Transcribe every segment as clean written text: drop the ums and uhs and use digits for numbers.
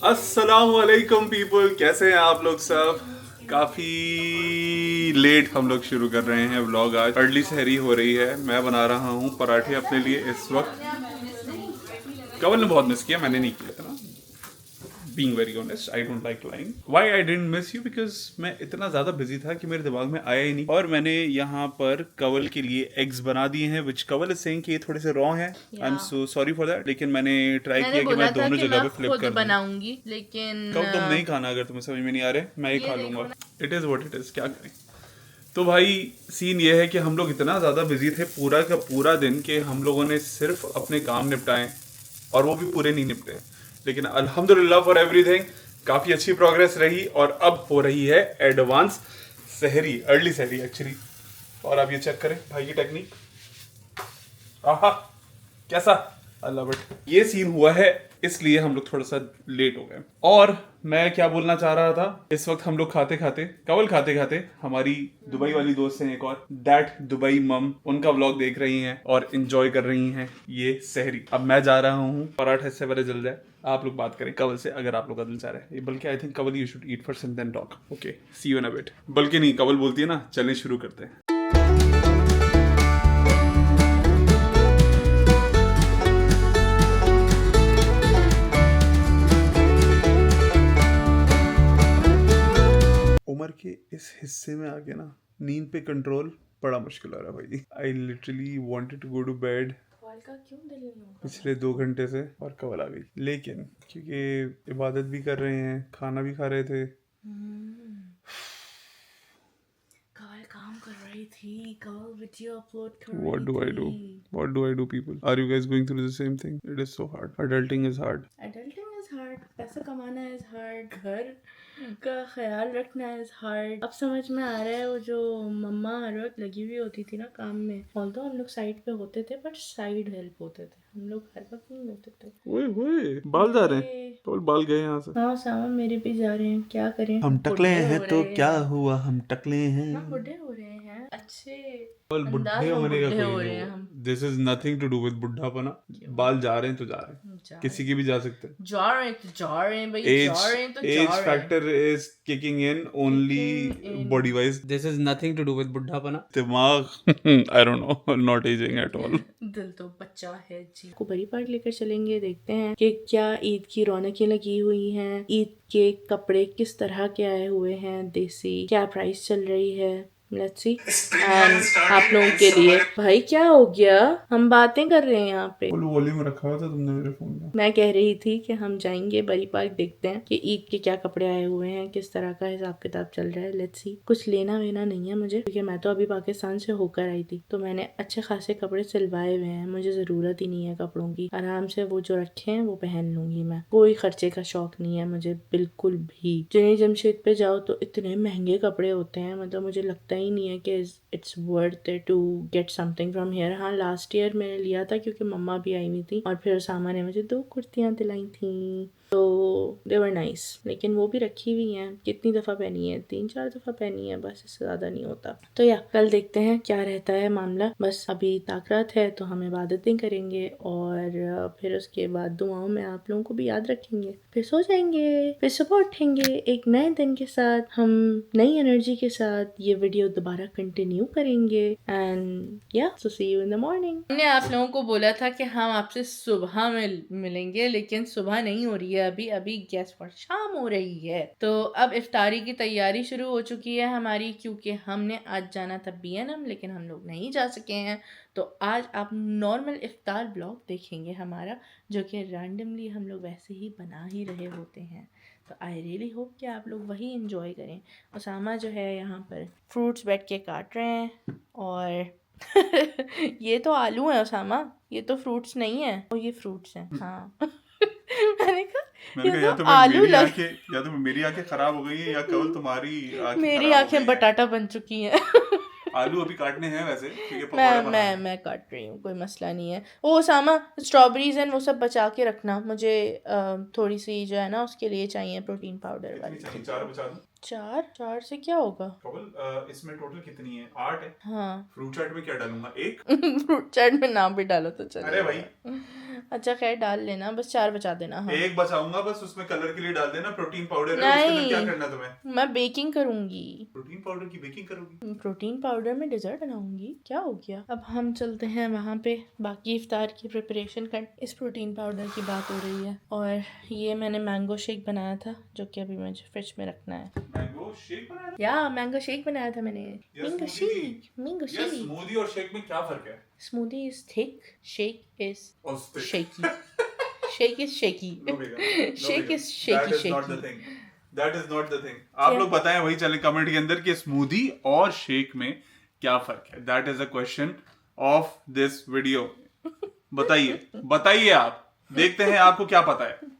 अस्सलामुअलैकुम पीपल, कैसे हैं आप लोग सब। काफ़ी लेट हम लोग शुरू कर रहे हैं व्लॉग। आज अर्ली सहरी हो रही है। मैं बना रहा हूँ पराठे अपने लिए इस वक्त। कवल ने बहुत मिस किया, मैंने नहीं किया था ना। Being very honest, I don't like lying. Why I didn't miss you? Because मैं इतना ज़्यादा बिजी था कि मेरे दिमाग में आया ही नहीं। और मैंने यहाँ पर कवल के लिए एग्स बना दिए हैं, which कवल is saying कि ये थोड़े से रॉ हैं। I'm so sorry for that. लेकिन मैंने ट्राई किया कि मैं दोनों जगह पे फ्लिप कर दूँ। बनाऊंगी लेकिन कब तुम नहीं खाना, अगर तुम्हें समझ में नहीं आ रहे मैं ही खा लूंगा। It is what it is, क्या करें। तो भाई सीन ये है कि हम लोग इतना ज़्यादा बिजी थे पूरा का पूरा दिन कि हम लोगों ने सिर्फ अपने काम निपटाए और वो भी पूरे नहीं निपटे। लेकिन अल्हम्दुलिल्लाह फॉर एवरीथिंग काफ़ी अच्छी प्रोग्रेस रही और अब हो रही है एडवांस सहरी, अर्ली सहरी एक्चुअली। और अब ये चेक करें भाई की टेक्निक। आहा कैसा, अल्लाह बट ये सीन हुआ है, इसलिए हम लोग थोड़ा सा लेट हो गए। और मैं क्या बोलना चाह रहा था, इस वक्त हम लोग खाते खाते कवल खाते खाते हमारी दुबई वाली दोस्त हैं एक और, दैट दुबई मम, उनका व्लॉग देख रही हैं और एंजॉय कर रही हैं ये सहरी। अब मैं जा रहा हूँ, पराठा इससे पहले जल जाए आप लोग बात करें कवल से, अगर आप लोग का दिल चाह रहा है। बल्कि I think Kawal you should eat first and then talk. Okay, see you in a bit. बल्कि नहीं, कवल बोलती है ना चलें शुरू करते हैं। उम्र के इस हिस्से में आके ना नींद पे कंट्रोल बड़ा मुश्किल हो रहा है भाई। I literally wanted to go to bed पिछले 2 घंटे से, और कवल आ गई। लेकिन क्योंकि इबादत भी कर रहे हैं, खाना भी खा रहे थे। कवल काम कर रही थी, कवल वीडियो अपलोड कर What रही do I do? What do I do, people? Are you guys going through the same thing? It is so hard. Adulting is hard. Adulting is hard, पैसा कमाना इज हार्ड, घर का ख्याल रखना is hard. अब समझ में आ रहा है वो जो मम्मा हर वक्त लगी हुई होती थी ना काम में, ऑल्दो हम लोग साइड पे होते थे बट साइड हेल्प होते थे, हम लोग हर वक्त नहीं होते थे। ओए ओए, बाल जा रहे हैं। तो बाल गए यहाँ से। हाँ सामा मेरे भी जा रहे हैं, क्या करें। हम टकले बुढ़े हैं हो तो रहे क्या हैं। हुआ, हम टकले हैं। हम बुढ़े हो रहे हैं, अच्छे केवल अंदाज बुढ़े में होने का बुढ़े कोई हो रहे नहीं हैं हुआ। हम। This is nothing to do with बुढ़ापना। बाल जा रहे हैं तो जा रहे हैं, किसी के भी जा सकते हैं। जा रहे हैं तो जा रहे हैं भाई, जा रहे हैं तो जा एज रहे हैं। Factor is kicking in only body wise. This is nothing to do with बुढ़ापना। दिमाग I don't know, not ageing at all. दिल तो बच्चा है जी। को बड़ी पार्ट लेकर चलेंगे, देखते हैं कि क्या ईद की रौनकें लगी हुई हैं, ईद के कपड़े किस तरह के आए हुए हैं, देसी क्या प्राइस चल रही है। Let's see. एंड आप लोगों के लिए भाई क्या हो गया, हम बातें कर रहे हैं यहाँ पे। फुल वॉल्यूम रखा हुआ था तुमने मेरे फोन में। मैं कह रही थी कि हम जाएंगे बड़ी पार्क, देखते हैं कि ईद के क्या कपड़े आए हुए हैं, किस तरह का हिसाब किताब चल रहा है। Let's see. कुछ लेना वेना नहीं है मुझे, क्योंकि मैं तो अभी पाकिस्तान से होकर आई थी, तो मैंने अच्छे खासे कपड़े सिलवाए हुए हैं, मुझे जरूरत ही नहीं है कपड़ों की। आराम से वो जो रखे हैं वो पहन लूंगी मैं, कोई खर्चे का शौक नहीं है मुझे बिल्कुल भी। जुनी जमशेद पे जाओ तो इतने महंगे कपड़े होते हैं, मतलब मुझे लगता ही नहीं है कि it's worth it to get something from here. हाँ लास्ट ईयर मैंने लिया था क्योंकि मम्मा भी आई हुई थी और फिर सामा ने मुझे 2 कुर्तियाँ दिलाई थी, तो दे वर नाइस। लेकिन वो भी रखी हुई हैं, कितनी दफ़ा पहनी है, 3-4 दफ़ा पहनी है बस, इससे ज़्यादा नहीं होता। तो या कल देखते हैं क्या रहता है मामला। बस अभी ताकरात है तो हम इबादतें करेंगे और फिर उसके बाद दुआओं में आप लोगों को भी याद रखेंगे, फिर सो जाएंगे, फिर सुबह उठेंगे एक नए दिन के साथ, हम नई एनर्जी के साथ ये वीडियो दोबारा कंटिन्यू करेंगे। एंड या सो सी यू इन द मॉर्निंग। हमने आप लोगों को बोला था कि हम आपसे सुबह मिलेंगे, लेकिन सुबह नहीं हो रही है अभी, अभी गैस पर शाम हो रही है। तो अब इफ्तारी की तैयारी शुरू हो चुकी है हमारी, क्योंकि हमने आज जाना था B&M लेकिन हम लोग नहीं जा सके हैं। तो आज आप नॉर्मल इफ्तार ब्लॉग देखेंगे हमारा, जो कि रैंडमली हम लोग वैसे ही बना ही रहे होते हैं। तो आई रियली होप कि आप लोग वही इंजॉय करें। उसामा जो है यहाँ पर फ्रूट्स बैठ के काट रहे हैं, और ये तो आलू है उसामा, ये तो फ्रूट्स नहीं है, और ये फ्रूट्स हैं। हाँ मैंने कहा या तो आलू या तो मेरी आंखें खराब हो गई है या केवल तुम्हारी आंखें मेरी खराब हो आंखें गई बटाटा बन चुकी हैं। आलू अभी काटने हैं वैसे, क्योंकि पकौड़े बनाने हैं। मैं काट रही हूँ, कोई मसला नहीं है। ओ सामा स्ट्रॉबेरीज एंड वो सब बचा के रखना, मुझे थोड़ी सी जो है ना उसके लिए चाहिए प्रोटीन पाउडर वाली। 4 बचा दूं? 4 से क्या होगा? इसमें टोटल कितनी है? 8 है। हाँ फ्रूट चाट में क्या डालूंगा? 1 फ्रूट चाट में नाम भी डालो तो चलेगा। अरे भाई अच्छा खैर डाल लेना, बस 4 बचा देना। हाँ एक बचाऊंगा बस, उसमें कलर के लिए डाल देना प्रोटीन पाउडर है, उसके अंदर क्या करना तुम्हें? मैं बेकिंग करूंगी। प्रोटीन पाउडर की बेकिंग करोगी? प्रोटीन पाउडर में डिजर्ट बनाऊंगी, क्या हो गया। अब हम चलते हैं वहाँ पे बाकी इफ्तार की प्रिपरेशन कर। इस प्रोटीन पाउडर की बात हो रही है, और ये मैंने मैंगो शेक बनाया था जो कि अभी मुझे फ्रिज में रखना है। मैंगो शेक बनाया? या मैंगो शेक बनाया था मैंने। मैंगो शेक, मैंगो यार शेक। स्मूदी और शेक में क्या फर्क है? Smoothie is thick, shake is और thick. shaky. Shake is shaky. No bigger. Shake is shaky, That is not the shaky. thing. That is not the thing. आप लोग बताएं वही चले कमेंट के अंदर कि स्मूदी और शेक में क्या फर्क है। That is the question of this video. बताइए, बताइए आप। देखते हैं आपको क्या पता है।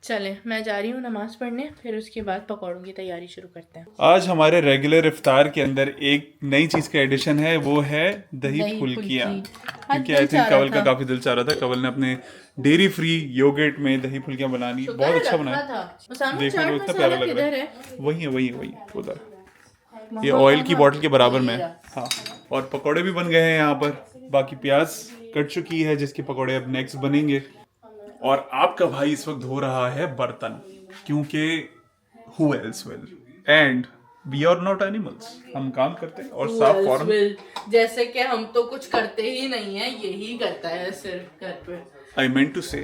चले मैं जा रही हूँ नमाज पढ़ने, फिर उसके बाद पकौड़ों की तैयारी शुरू करते हैं। आज हमारे रेगुलर इफ्तार के अंदर एक नई चीज का एडिशन है, वो है दही फुल्कियाँ। क्योंकि आई थिंक कवल का काफी दिल चाह रहा था। कवल ने अपने डेयरी फ्री योगर्ट में दही फुल्कियाँ बनानी, बहुत अच्छा बनाया। देखने में इतना प्यारा लग रहा है। वही है, वही है, वही उधर, ये ऑयल की बोतल के बराबर में। हाँ, और पकौड़े भी बन गए हैं यहाँ पर। बाकी प्याज कट चुकी है जिसके पकौड़े अब नेक्स्ट बनेंगे। और आपका भाई इस वक्त धो रहा है बर्तन, क्योंकि who else will? And we are not animals. हम काम करते हैं और साफ फौरन। जैसे कि हम तो कुछ करते ही नहीं है, यही करता है सिर्फ घर पे। I meant to say,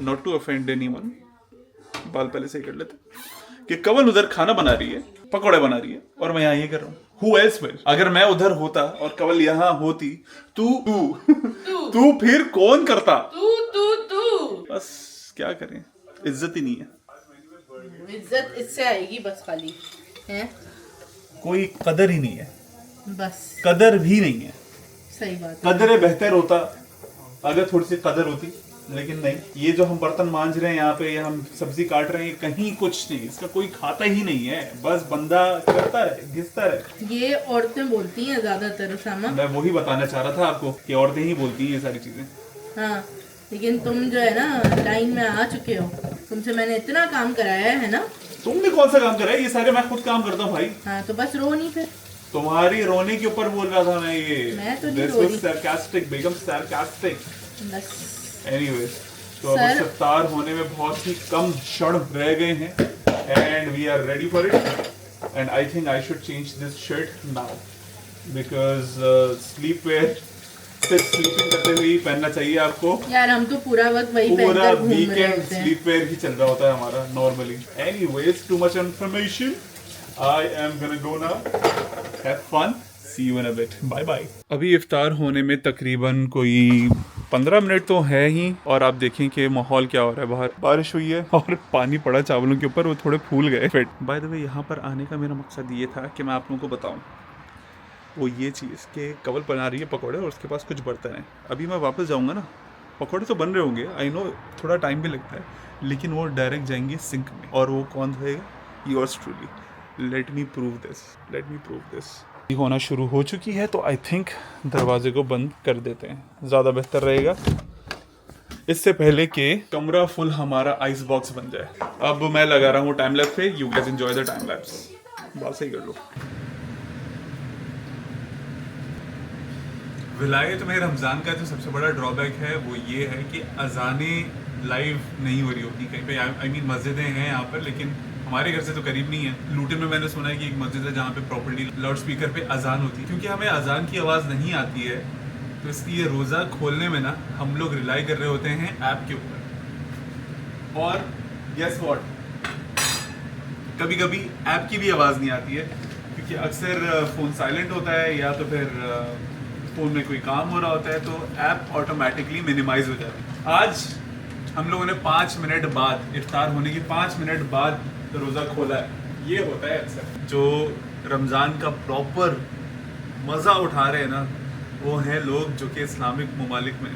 not to offend anyone. बाल पहले से ही कर लेते कि कवल उधर खाना बना रही है, पकौड़े बना रही है, और मैं यहाँ ये कर रहा हूँ। Who else will? अगर मैं उधर होता और कवल यहाँ होती, तू फिर कौन करता? तू बस क्या करें, इज्जत ही नहीं है। इज्जत इससे आएगी बस, खाली है, कोई कदर ही नहीं है, बस कदर भी नहीं है। सही बात। कदर बेहतर होता अगर थोड़ी सी कदर होती, लेकिन नहीं। ये जो हम बर्तन मांज रहे हैं यहाँ पे, या हम सब्जी काट रहे हैं, कहीं कुछ नहीं, इसका कोई खाता ही नहीं है। बस बंदा करता रहे, घिसता रहे। ये औरतें बोलती हैं ज्यादातर उसामा। मैं वही बताना चाह रहा था आपको कि औरतें ही बोलती हैं ये सारी चीजें। हाँ, लेकिन तुम जो है ना लाइन में आ चुके हो, तुमसे मैंने इतना काम कराया है ना। तुमने कौन सा काम करा है? ये सारे मैं खुद काम करता हूँ भाई। हाँ तो बस रो नहीं फिर। तुम्हारी रोने के ऊपर बोल रहा था मैं ये। मैं तो नहीं रो रही। sarcastic, बेगम sarcastic। बस Anyways, तो अब इफ्तार होने में बहुत ही कम क्षण रह गए हैं, and we are ready for it. And I think I should change this shirt now because sleepwear सिर्फ स्लीपिंग करते हुए ही पहनना चाहिए आपको। यार हम तो पूरा वक्त वही पूरा वीकेंड स्लीपवेयर ही चल रहा होता है हमारा normally. Anyways, too much information. I am gonna go now. Have fun. See you in a bit. Bye bye. अभी इफ्तार होने में तकरीबन कोई 15 मिनट तो है ही, और आप देखें कि माहौल क्या हो रहा है। बाहर बारिश हुई है और पानी पड़ा चावलों के ऊपर, वो थोड़े फूल गए। फिट बाय द वे, यहाँ पर आने का मेरा मकसद ये था कि मैं आप लोगों को बताऊँ वो ये चीज़ कि कवल बना रही है पकौड़े और उसके पास कुछ बर्तन है। अभी मैं वापस जाऊँगा ना, पकौड़े तो बन रहे होंगे, आई नो थोड़ा टाइम भी लगता है, लेकिन वो डायरेक्ट जाएंगे सिंक में, और वो कौन धोएगा? Yours truly. Let me prove this. होना शुरू हो चुकी है, तो आई थिंक दरवाजे को बंद कर देते हैं, ज़्यादा बेहतर रहेगा, इससे पहले कि कमरा फुल हमारा आइस बॉक्स बन जाए। अब मैं लगा रहा हूँ टाइम लैप्स पे। You guys enjoy the time lapse. बात सही कर लो। विलायत में रमज़ान का जो सबसे बड़ा ड्रॉबैक है वो ये है कि अजानें लाइव नहीं हो रही होती कहीं पे। आई मीन मस्जिदें हैं यहाँ पर, लेकिन हमारे घर से तो करीब नहीं है। लूटन में मैंने सुना है कि एक मस्जिद है जहाँ पे प्रॉपर्ली लाउड स्पीकर पे अजान होती है। क्योंकि हमें अजान की आवाज़ नहीं आती है, तो इसलिए रोज़ा खोलने में ना हम लोग रिलाई कर रहे होते हैं ऐप के ऊपर। और गेस व्हाट, कभी कभी ऐप की भी आवाज़ नहीं आती है, क्योंकि अक्सर फ़ोन साइलेंट होता है या तो फिर फ़ोन में कोई काम हो रहा होता है, तो ऐप ऑटोमेटिकली मिनिमाइज हो जाती है। आज हम लोगों ने 5 मिनट बाद, इफ्तार होने के 5 मिनट बाद रोज़ा खोला है। ये होता है अक्सर। जो रमज़ान का प्रॉपर मज़ा उठा रहे हैं ना, वो हैं लोग जो कि इस्लामिक ममालिक में,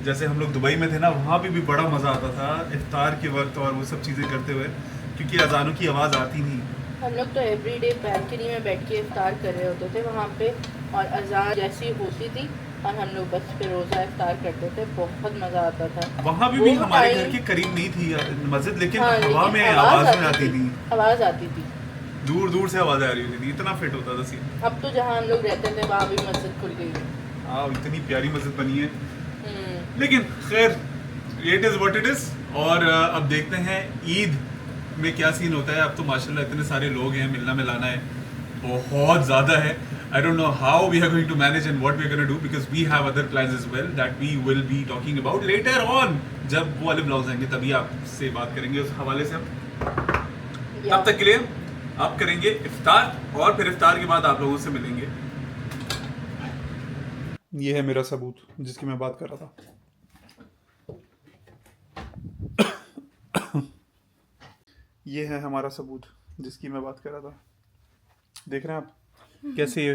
जैसे हम लोग दुबई में थे ना, वहाँ पे भी बड़ा मज़ा आता था इफ्तार के वक्त और वो सब चीज़ें करते हुए, क्योंकि अजानों की आवाज़ आती नहीं। हम लोग तो एवरीडे बैल्कनी में बैठ के इफ्तार कर रहे होते थे वहाँ पे, और अजान जैसी होती थी और हम लोग बस फिर रोज़ा इफ्तार करते थे। बहुत मज़ा आता था। वहाँ भी हमारे घर के करीब नहीं थी मस्जिद, लेकिन हवा में आवाज़ में आती थी, आवाज़ आती थी, दूर दूर से आवाज़ आ रही होती थी, इतना फिट होता था सीन। अब तो जहाँ हम लोग रहते थे वहाँ भी मस्जिद खुल गई है। हाँ, इतनी प्यारी मस्जिद बनी है। लेकिन खैर it is what it is. और अब देखते हैं ईद में क्या सीन होता है। अब तो माशाल्लाह इतने सारे लोग हैं, मिलना मिलाना है बहुत ज़्यादा है। I don't know how we are going to manage and what we are going to do because we have other plans as well that we will be talking about later on. जब वो वाले blogs आएंगे तभी आपसे बात करेंगे उस हवाले से हम। तब तक के लिए आप करेंगे इफ्तार और फिर इफ्तार के बाद आप लोगों से मिलेंगे। ये है मेरा सबूत जिसकी मैं बात कर रहा था। ये है हमारा सबूत जिसकी मैं बात कर रहा था। देख रहे हैं आप कैसे ये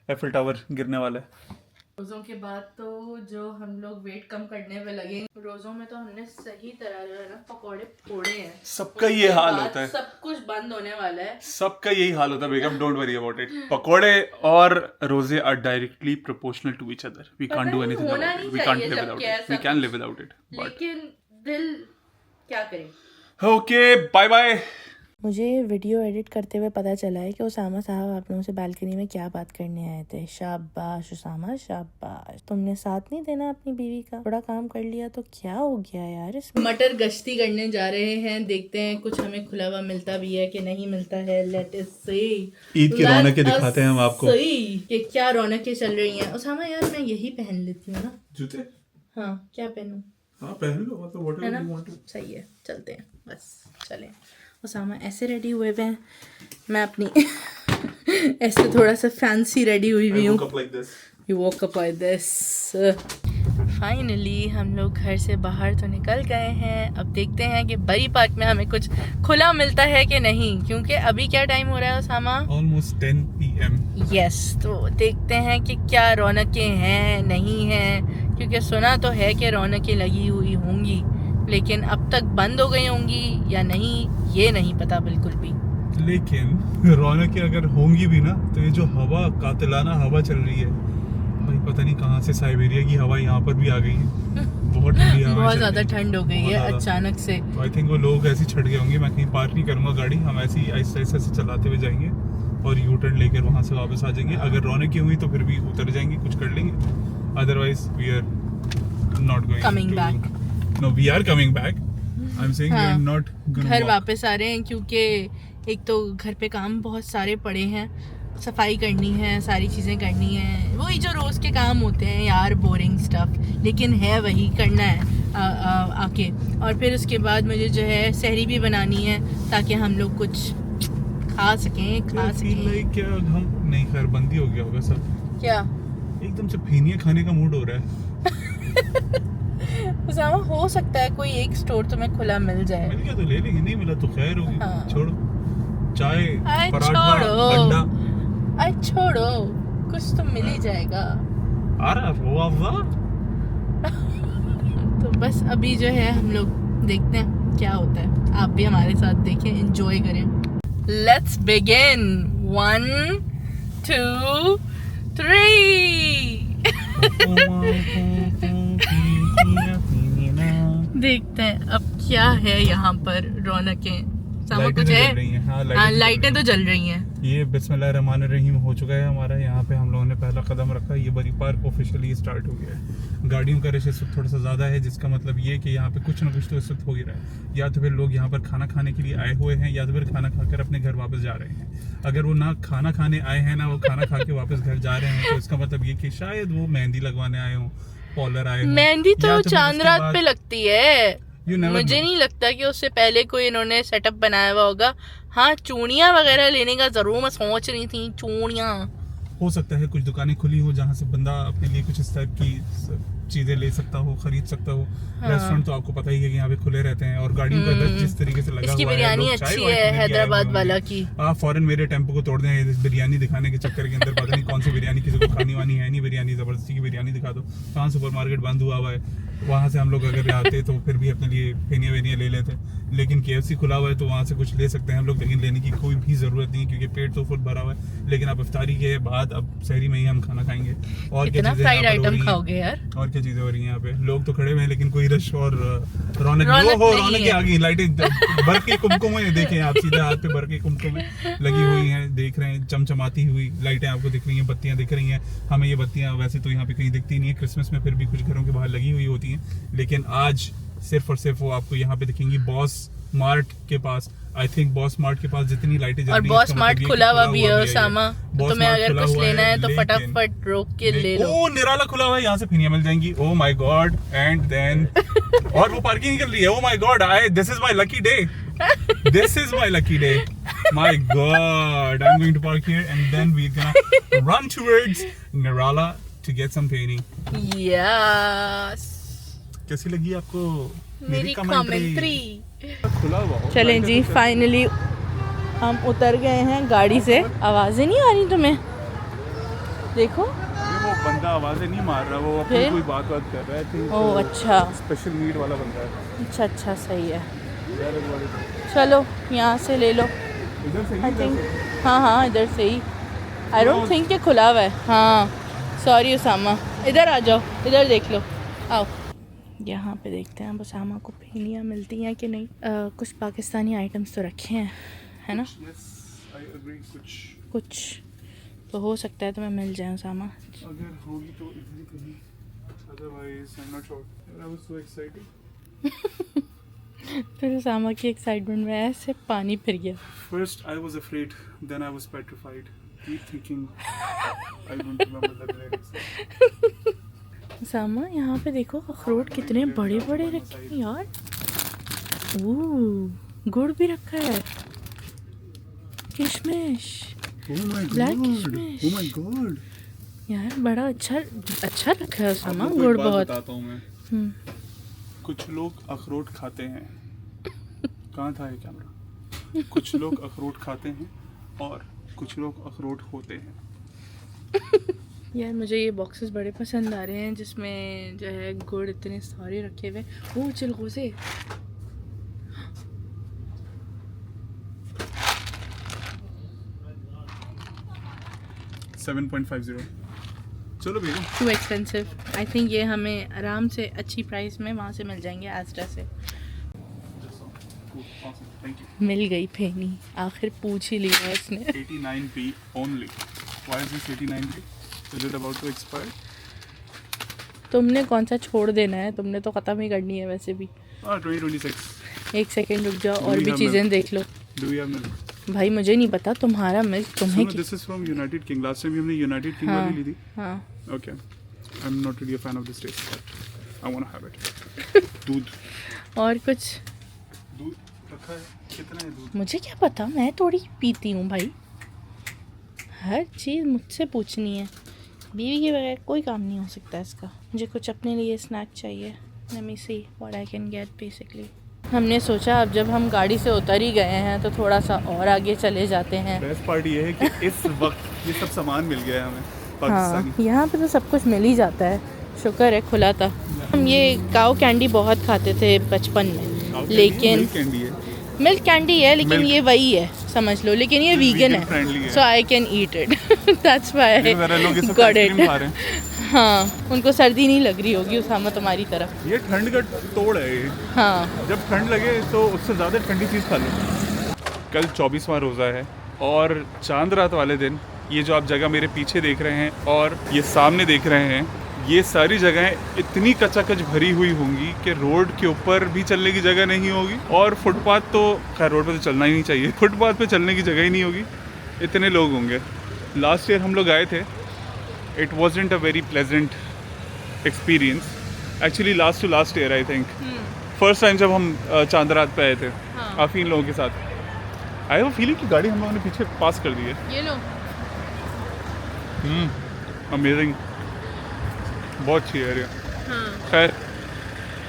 एफिल टावर गिरने वाला है। रोज़ों के बाद तो जो हम लोग वेट कम करने पे लगे, रोज़ों में तो हमने सही तरह जो है ना पकौड़े फोड़े हैं। सबका ये हाल होता है, सब कुछ बंद होने वाला है, सबका यही हाल होता है बेगम, डोंट वरी अबाउट इट। पकौड़े और रोजे are directly proportional to each other. We can't do anything about it, we can't live without it, we can live without it, लेकिन दिल क्या करे। Okay bye bye. मुझे वीडियो एडिट करते हुए पता चला है कि उसामा साहब आप लोगों से बालकनी में क्या बात करने आए थे। शाबाश उसामा शाबाश, तुमने साथ नहीं देना अपनी बीवी का, थोड़ा काम कर लिया तो क्या हो गया यार इसमें। मटर गश्ती करने जा रहे हैं, देखते हैं कुछ हमें खुला हुआ मिलता भी है कि नहीं मिलता है। लेट अस सी, ईद की रौनकें दिखाते हैं हम आपको कि क्या रौनकें चल रही हैं। उसामा यार मैं यही पहन लेती हूँ ना जूते। हाँ क्या पहनूं? हाँ पहन लो, मतलब व्हाटएवर यू वांट टू। सही है, चलते हैं बस चलें। उसामा ऐसे रेडी हुए हुए हैं, मैं अपनी ऐसे थोड़ा सा फैंसी रेडी हुई हुई हूँ। You woke up like this. Finally हम लोग घर से बाहर तो निकल गए हैं। अब देखते हैं कि बरी पार्क में हमें कुछ खुला मिलता है कि नहीं, क्योंकि अभी क्या टाइम हो रहा है उसामा? Almost 10 PM. यस, तो देखते हैं कि क्या रौनकें हैं नहीं हैं, क्योंकि सुना तो है कि रौनकें लगी हुई होंगी, लेकिन अब तक बंद हो गई होंगी या नहीं ये नहीं पता बिल्कुल भी। लेकिन रौनकें अगर होंगी भी ना तो ये जो हवा, कातिलाना हवा चल रही है भाई, पता नहीं कहाँ से साइबेरिया की हवा यहाँ पर भी आ गई है। बहुत ठंडी हवा, बहुत ज़्यादा ठंड हो गई है अचानक से। तो आई थिंक वो लोग ऐसे छट गए होंगे। मैं कहीं पार्क नहीं करूँगा गाड़ी, हम ऐसे ही आहिस्ता आहिस्ता से चलाते हुए जाएंगे और यू टर्न लेकर वहाँ से वापस आ जाएंगे। अगर रौनकें हुई तो फिर भी उतर जाएंगे, कुछ कर लेंगे, otherwise we are not going coming back. No, we are coming back. I'm saying we are not gonna घर walk. वापस आ रहे हैं क्योंकि एक तो घर पे काम बहुत सारे पड़े हैं, सफाई करनी है, सारी चीज़ें करनी है, वही जो रोज़ के काम होते हैं यार, बोरिंग स्टफ, लेकिन है वही करना है आके। और फिर उसके बाद मुझे जो है सहरी भी बनानी है ताकि हम लोग कुछ खा सकें Like क्या हम नहीं, खैर बंदी हो गया होगा सब। क्या एकदम से फेनिया खाने का मूड हो रहा है। उसामा हो सकता है कोई एक स्टोर तुम्हें खुला मिल जाए। मिल गया तो ले लेंगे, नहीं मिला तो खैर होगी। हाँ। छोड़ो, चाय अरे पराठा छोड़ो। अंडा, अरे छोड़ो, कुछ तो मिल ही जाएगा। आ रहा वाह। तो बस अभी जो है हम लोग देखते हैं क्या होता है, आप भी हमारे साथ देखें, एंजॉय करें। Let's begin. 1 2 3। देखते हैं अब क्या है यहाँ पर रौनकें। कुछ है? हाँ लाइटें तो जल रही हैं। ये बिस्मिल्लाहिर्रहमानिर्रहीम हो चुका है हमारा। यहाँ पे हम लोगों ने पहला कदम रखा। ये बरी पार्क ऑफिशियली स्टार्ट हो गया है। गाड़ियों का रश इस वक्त थोड़ा सा ज़्यादा है, जिसका मतलब ये कि यहाँ पे कुछ ना कुछ तो इस वक्त हो ही रहा है। या तो फिर लोग यहाँ पर खाना खाने के लिए आए हुए हैं, या तो फिर खाना खाकर अपने घर वापस जा रहे हैं। अगर वो ना खाना खाने आए हैं ना वो खाना खा के वापस घर जा रहे हैं, तो इसका मतलब ये कि शायद वो मेहंदी लगवाने आए हों, पॉलर आए हों। मेहंदी तो चांद रात पे लगती है, मुझे know. नहीं लगता कि उससे पहले कोई इन्होंने सेटअप बनाया हुआ होगा। हाँ चूड़ियाँ वगैरह लेने का जरूर मैं सोच रही थी, चूड़ियाँ हो सकता है कुछ दुकानें खुली हो जहाँ से बंदा अपने लिए कुछ इस टाइप की चीजें ले सकता हो, खरीद सकता हो। हाँ। रेस्टोरेंट तो आपको पता ही है कि यहाँ पे खुले रहते हैं, और गाड़ियों का रश जिस तरीके से लगा इसकी हुआ है, बिरयानी लोग अच्छी चाय है हैदराबाद वाला की। आप फौरन मेरे टेम्पो को तोड़ दें इस बिरयानी दिखाने के चक्कर के अंदर। पता नहीं कौन सी बिरयानी किसी को खानी वानी है नहीं, बिरयानी जबरदस्ती की बिरयानी दिखा दो। कहाँ सुपरमार्केट बंद हुआ है, वहाँ से हम लोग अगर आते तो फिर भी अपने लिए फेनिया वेनिया ले लेते, लेकिन KFC खुला हुआ है तो वहाँ से कुछ ले सकते हैं हम लोग, लेकिन लेने की कोई भी ज़रूरत नहीं क्योंकि पेट तो फुल भरा हुआ है। लेकिन अब इफ्तारी के बाद अब सहरी में ही हम खाना खाएंगे। और क्या चीज़ें फ्राइड आइटम खाओगे यार? और क्या चीज़ें हो रही हैं यहाँ पे? लोग तो खड़े हुए हैं लेकिन कोई रश और रौनक आ गई। लाइटें बर्फ की कुमकुमें देखें आप, सीधे हाथ पे बर्फ की कुमकुमें लगी हुई हैं, देख रहे हैं, चमचमाती हुई लाइटें आपको दिख रही हैं, बत्तियां दिख रही हैं। हमें ये बत्तियां वैसे तो यहाँ पे कहीं दिखती नहीं है, क्रिसमस में फिर भी कुछ घरों के बाहर लगी हुई होती हैं, लेकिन आज सिर्फ और सिर्फ वो आपको यहाँ पे दिखेंगी बॉस मार्ट के पास। आई थिंक बॉस मार्ट के पास जितनी लाइटें जल रही हैं, और बॉस मार्ट खुला हुआ भी है उसामा, तुम्हें अगर कुछ लेना है तो फटाफट रोक के ले लो। ओ निराला खुला हुआ है, यहाँ से फिनिया मिल जाएंगी। Oh my god. And then और वो पार्किंग कर रही है। Oh my god, this is my lucky day, this is my lucky day. My god, I'm going to park here and then we're gonna run towards Nirala to get some painting. Yes. कैसी लगी आपको मेरी commentary? खुला हुआ। चलें जी, finally हम उतर गए हैं गाड़ी से। आवाजें नहीं आ रही तुम्हें? देखो वो बंदा आवाजें नहीं मार रहा, वो अपनी कोई बात कर रहा है। ओह अच्छा, स्पेशल नीड वाला बंदा है। अच्छा अच्छा, सही है। चलो यहाँ से ले लो। इधर से आई थिंक हाँ इधर से ही। आई डोंट थिंक ये खुला हुआ है। हाँ सॉरी उसामा, इधर आ जाओ, इधर देख लो, आओ। यहाँ पे देखते हैं अब उसामा को फेनियाँ मिलती हैं कि नहीं। कुछ पाकिस्तानी आइटम्स तो रखे हैं, है ना? कुछ तो हो सकता है तुम्हें मिल जाए उसामा। अगर होगी तो कहीं, otherwise I'm not sure. I was so excited. फिर उसामा की एक्साइटमेंट में ऐसे पानी फिर गया। First I was afraid, then I was petrified. Keep thinking. I don't remember the lyrics. Usama यहाँ पे देखो अखरोट कितने बड़े बड़े रखे हैं यार। ओह गुड़ भी रखा है, किशमिश, ब्लैक किशमिश। Oh my god. यार बड़ा अच्छा रखा है उसामा गुड़ बहुत। बताता हूँ मैं। कुछ लोग अखरोट खाते हैं। कहाँ था ये कैमरा? कुछ लोग अखरोट खाते हैं और कुछ लोग अखरोट होते हैं। यार मुझे ये बॉक्सेस बड़े पसंद आ रहे हैं जिसमें जो है गुड़ इतने सारे रखे हुए। वो चिलगोज़े, $7.50। चलो भैया, टू एक्सपेंसिव। आई थिंक ये हमें आराम से अच्छी प्राइस में वहाँ से मिल जाएंगे, एस्ट्रा से। मिल गई फेनी, आखिर पूछ ही लिया इसने। 89p only. Why is this 89p? Is it about to expire? तुमने कौन सा छोड़ देना है, तुमने तो ख़त्म ही करनी है वैसे भी। 2026। एक सेकेंड रुक जाओ और भी चीज़ें देख लो। Do we have milk? भाई मुझे नहीं पता, तुम्हारा मिल्क तुम्हें। This is from United King. Last time हमने United King वाली ली थी। हाँ Okay. I'm not really a fan of this taste, but I want to have it. दूध और कुछ रखा है, कितना है दूध? मुझे क्या पता, मैं थोड़ी पीती हूँ भाई, हर चीज़ मुझसे पूछनी है। बीवी के बगैर कोई काम नहीं हो सकता इसका। मुझे कुछ अपने लिए स्नैक चाहिए। Let me see what I can get basically. हमने सोचा अब जब हम गाड़ी से उतर ही गए हैं तो थोड़ा सा और आगे चले जाते हैं। बेस्ट पार्ट ये है कि इस वक्त ये सब सामान मिल गया है हमें पाकिस्तानी। हाँ यहाँ पे तो सब कुछ मिल ही जाता है, शुक्र है खुला था। हम ये काऊ कैंडी बहुत खाते थे बचपन में, लेकिन मिल्क कैंडी है लेकिन ये वही है समझ लो, लेकिन ये वीगन है, so I can eat it. That's why I got it. हाँ उनको सर्दी नहीं लग रही होगी उसामा तुम्हारी तरह। ये ठंड का तोड़ है ये। हाँ जब ठंड लगे तो उससे ज़्यादा ठंडी चीज़ खा लो। कल 24वां रोज़ा है और चांद रात वाले दिन ये जो आप जगह मेरे पीछे देख रहे हैं और ये सामने देख रहे हैं, ये सारी जगहें इतनी कचाकच भरी हुई होंगी कि रोड के ऊपर भी चलने की जगह नहीं होगी, और फुटपाथ तो खैर रोड पे तो चलना ही नहीं चाहिए, फुटपाथ पे चलने की जगह ही नहीं होगी, इतने लोग होंगे। लास्ट ईयर हम लोग आए थे, it wasn't a very pleasant experience actually. Last year I think first time जब हम चांद रात पे आए थे काफ़ी इन लोगों के साथ। आई वो फीलिंग की गाड़ी हम लोगों ने पीछे पास कर दी है। ये लो। अमेजिंग, बहुत अच्छी एरिया। हाँ। खैर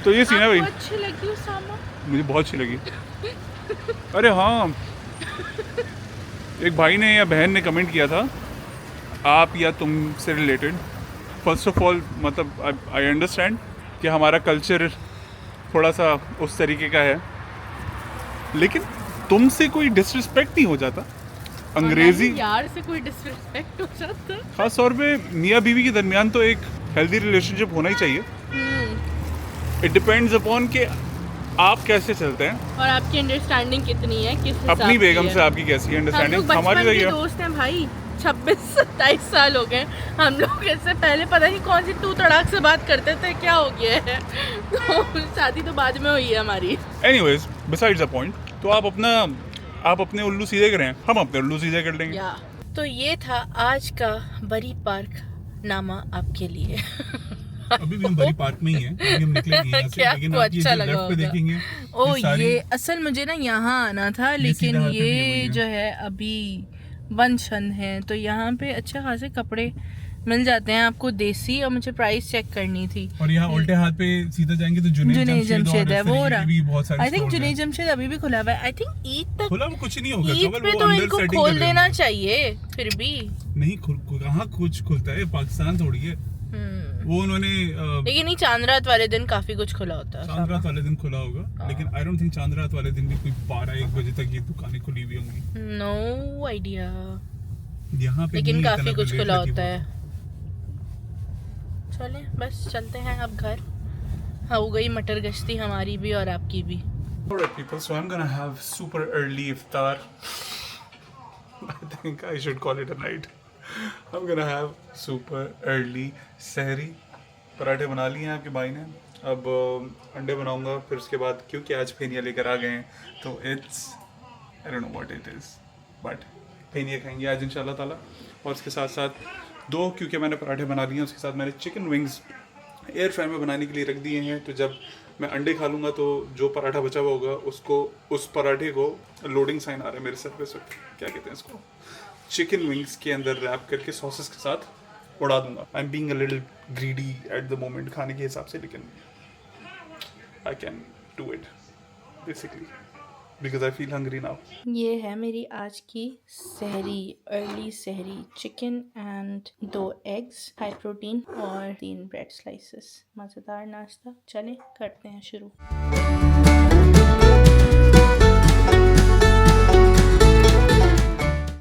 तो ये सीन है भाई, अच्छी लगी उसामा? मुझे बहुत अच्छी लगी। अरे हाँ, एक भाई ने या बहन ने कमेंट किया था आप या तुम से रिलेटेड। फर्स्ट ऑफ ऑल मतलब आई अंडरस्टैंड कि हमारा कल्चर थोड़ा सा उस तरीके का है, लेकिन तुमसे कोई डिसरिस्पेक्ट नहीं हो जाता। अंग्रेजी यार से कोई डिसरिस्पेक्ट हो जाता। खास तौर पे मियाँ बीवी के दरमियान तो एक हेल्दी रिलेशनशिप होना ही चाहिए। इट डिपेंड्स अपॉन कि आप कैसे चलते हैं और आपकी अंडरस्टैंडिंग कितनी है, किस हिसाब अपनी बेगम की से है। आपकी कैसी है हम लोग अंडरस्टैंडिंग। हमारी बचपन तो के ये दोस्त हैं भाई, 26-27 साल हो गए हम लोग। इससे पहले पता नहीं कौन सी तू तड़ाक से बात करते थे, क्या हो गया है। तो शादी तो बाद में हुई है हमारी। एनीवेज बिसाइड्स द पॉइंट, तो आप अपने उल्लू सीधे करें, हम अपने उल्लू सीधे कर लेंगे। या तो ये था आज का बरी पार्क नामा आपके लिए। अभी भी हम बरी पार्क में ही हैं, अभी हम निकले नहीं हैं यहाँ से, क्या लेकिन आपको आप ये अच्छा जो लगा लेफ्ट पे होगा? देखेंगे ओ सारी ये असल मुझे ना यहाँ आना था, लेकिन सीधा हाथ पे भी ये हुई है। जो है अभी बंद शन है, तो यहाँ पे अच्छे खासे कपड़े मिल जाते हैं आपको देसी, और मुझे प्राइस चेक करनी थी। और यहाँ उल्टे हाथ पे सीधा जाएंगे तो जुनैद जमशेद है वो और भी बहुत सारे आई थिंक stores हैं। जुनैद जमशेद अभी भी खुला हुआ है। आई थिंक ईद तक, खुला वो कुछ नहीं होगा, ईद केवल पे वो तो अंदर इनको setting खोल कर रहे देना होंगे। चाहिए फिर भी। नहीं कहाँ कुछ खुलता है, पाकिस्तान थोड़ी है। वो उन्होंने लेकिन नहीं, चांद रात वाले दिन काफी कुछ खुला होता है। चांद रात वाले दिन खुला होगा, लेकिन आई डोंट थिंक चांद रात वाले दिन भी कोई 12-1 बजे तक ये दुकानें खुली हुई होंगी। नो आइडिया, यहाँ पे लेकिन नहीं काफी इतना कुछ रेट खुला लगी होता हुई। है। चलें बस चलते हैं अब घर। हो गई मटर गश्ती हमारी भी और आपकी भी। Alright people, so I'm gonna have super early iftar. I think I should call it a night. I'm gonna have super early सहरी। पराठे बना लिए हैं आपके भाई ने, अब अंडे बनाऊंगा फिर उसके बाद, क्योंकि आज फेनिया लेकर आ गए हैं तो it's I don't know what it is, but फेनिया खाएंगे आज इंशाल्लाह ताला। और उसके साथ साथ दो, क्योंकि मैंने पराठे बना लिए हैं, उसके साथ मैंने चिकन विंग्स एयर फ्रायर में बनाने के लिए रख दिए हैं। तो जब मैं अंडे खा लूँगा तो जो पराठा बचा हुआ होगा उसको, उस पराठे को, लोडिंग साइन आ रहा है मेरे सर पे, क्या कहते हैं इसको, चिकन विंग्स के अंदर रैप करके सॉसेस के साथ उड़ा दूंगा। I am being a little greedy at the moment खाने के हिसाब से, लेकिन I can do it basically because I feel hungry now. ये है मेरी आज की सहरी, अर्ली सहरी। Chicken and 2 eggs, high protein, और 3 ब्रेड स्लाइसेस। मज़ेदार नाश्ता। चलें करते हैं शुरू।